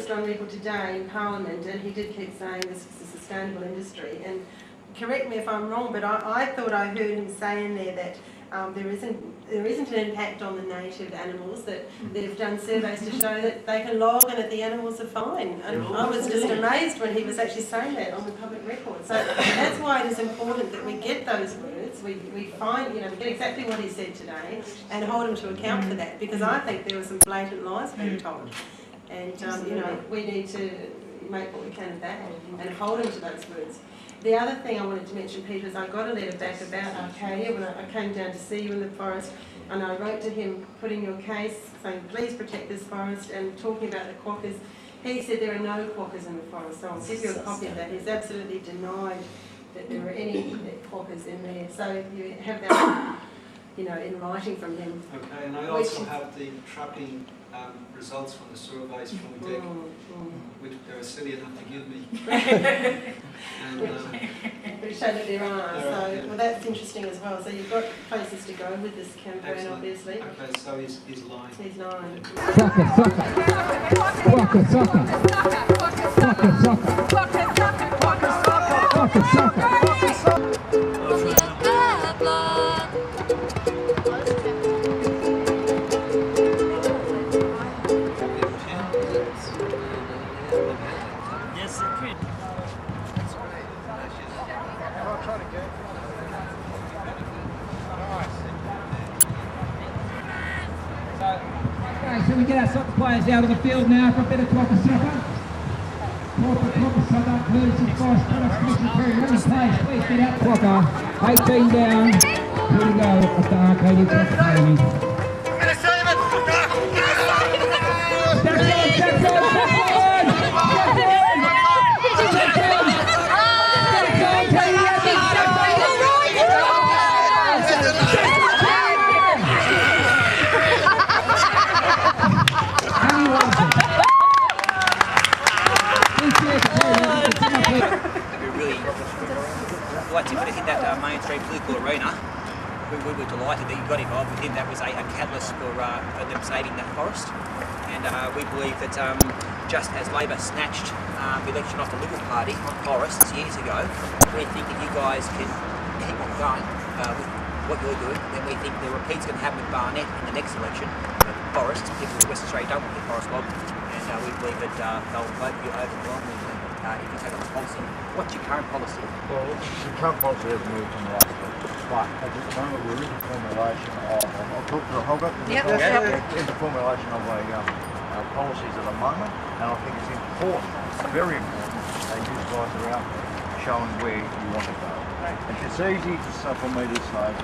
protest on record today in Parliament, and he did keep saying this is a sustainable industry. And correct me if I'm wrong, but I thought I heard him say in there that there isn't an impact on the native animals, that they've done surveys to show that they can log and that the animals are fine. And I was just amazed when he was actually saying that on the public record. So that's why it is important that we get those words, we find, we get exactly what he said today and hold him to account for that, because I think there were some blatant lies being told. And, we need to make what we can of that and hold him to those words. The other thing I wanted to mention, Peter, is I got a letter back about Arcadia when I came down to see you in the forest, and I wrote to him putting your case, saying please protect this forest, and talking about the quokkas. He said there are no quokkas in the forest, so I'll give you a copy of that. He's absolutely denied that there are any quokkas in there. So you have that, in writing from him. Okay, and I also have the trapping results from the surveys from the dig, which they were silly enough to give me. And, which show that there are. Well, that's interesting as well. So you've got places to go with this campaign, excellent. Obviously. Okay, so he's lying. He's lying. So we get our soccer players out of the field now for a bit of quokka soccer. Quokka soccer, courtesy Forest Products Commission Crew. Running players, please get out quokka. 18 down. Here we go at the Arcadia Quokka Academy. To hit that mainstream political arena, we were delighted that you got involved with him. That was a catalyst for them saving that forest, and we believe that just as Labor snatched the election off the Liberal Party on forests years ago, we think that you guys can keep on going with what you're doing. Then we think the repeat's going to happen with Barnett in the next election. Forests, people in Western Australia don't want their forest logged, and we believe that they'll vote you overwhelmingly. If you take on the policy, what's your current policy? Well, the current policy has moved from last week, but at this moment we're in the formulation of, I'll talk to Holger, in the formulation of policies at the moment, and I think it's important, very important, that you guys are out there showing where you want to go. And it's easy for me to say,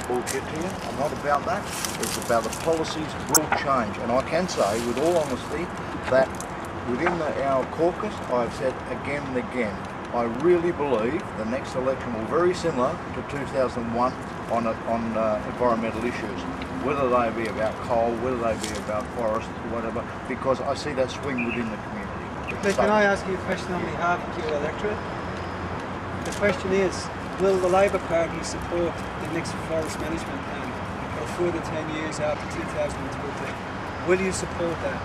bullshit to you. I'm not about that. It's about the policies will change, and I can say with all honesty that within our caucus, I've said again and again, I really believe the next election will be very similar to 2001 on environmental issues, whether they be about coal, whether they be about forest, whatever, because I see that swing within the community. Can I ask you a question on behalf of your electorate? The question is, will the Labor Party support the next forest management plan for a further 10 years after 2013? Will you support that?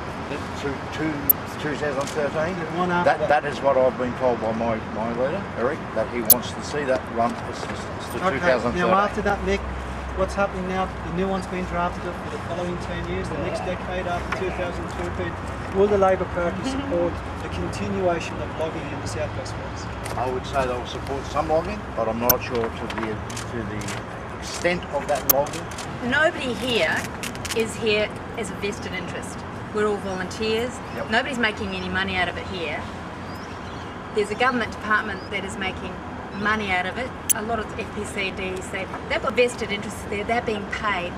2013? That is what I've been told by my leader, Eric, that he wants to see that run to 2013. Now after that, Nick, what's happening now? The new one's been drafted up for the following 10 years, the next decade after 2013. Will the Labor Party support the continuation of logging in the Southwest Forest? I would say they'll support some logging, but I'm not sure to the extent of that logging. Nobody here is here as a vested interest. We're all volunteers. Yep. Nobody's making any money out of it here. There's a government department that is making money out of it. A lot of FPCDs, they've got vested interests there. They're being paid.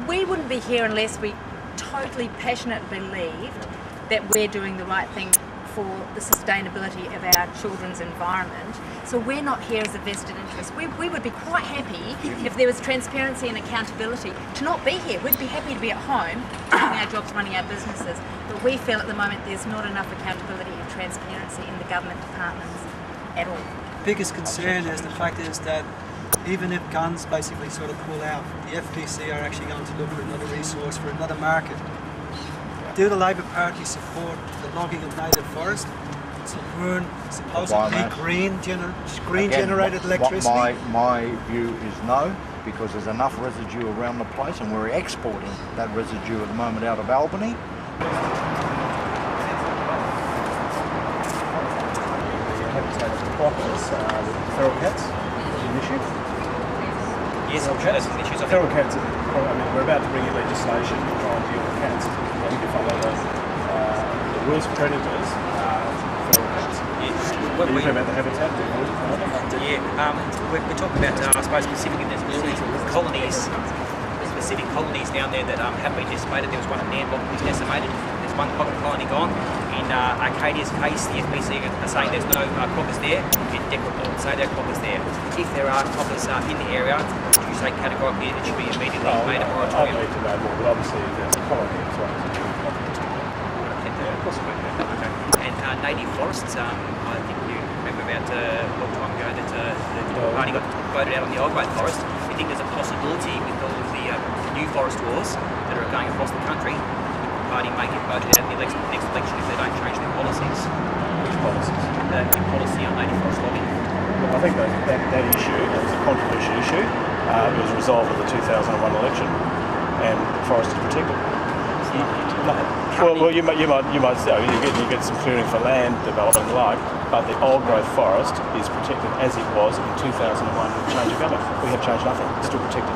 We wouldn't be here unless we totally passionately believed that we're doing the right thing for the sustainability of our children's environment. So we're not here as a vested interest. We would be quite happy if there was transparency and accountability to not be here. We'd be happy to be at home doing our jobs, running our businesses. But we feel at the moment there's not enough accountability and transparency in the government departments at all. The biggest concern is the fact is that even if guns basically sort of pull out, the FPC are actually going to look for another resource, for another market. do the Labor Party support the logging of native forest to burn supposedly green generated electricity? My view is no, because there's enough residue around the place and we're exporting that residue at the moment out of Albany. The habitat of the quokkas, the feral cats, is an issue. Yes, I'm sure that's an issue. Feral cats, we're about to bring in legislation to try and deal with cats. I think if I know the worst predators are feral cats. Are you talking about the habitat? Yeah, we're talking about, I suppose, specifically there's specific colonies down there that have been decimated. There was one at Nanbok that was decimated. There's one quokka colony gone. In Arcadia's case, the FBC are saying there's no quokkas there. In Declan say there are quokkas there. If there are quokkas in the area, would you say categorically it should be immediately made a moratorium? I'd need to know more, but obviously there's a colony as well. Yeah, possibly. And native forests, I think you remember about a long time ago that the party got voted out on the old growth forest. I think there's a possibility with all of the new forest laws that are going across the country, the party may get voted out in the next election if they don't change their policies. Which policies? The policy on native forest logging. Well, I think that issue, that was a controversial issue, it was resolved at the 2001 election, and the forest is protected. Well, you might say you get some clearing for land development and the like, but the old growth forest is protected as it was in 2001 with the change of government. We have changed nothing; it's still protected.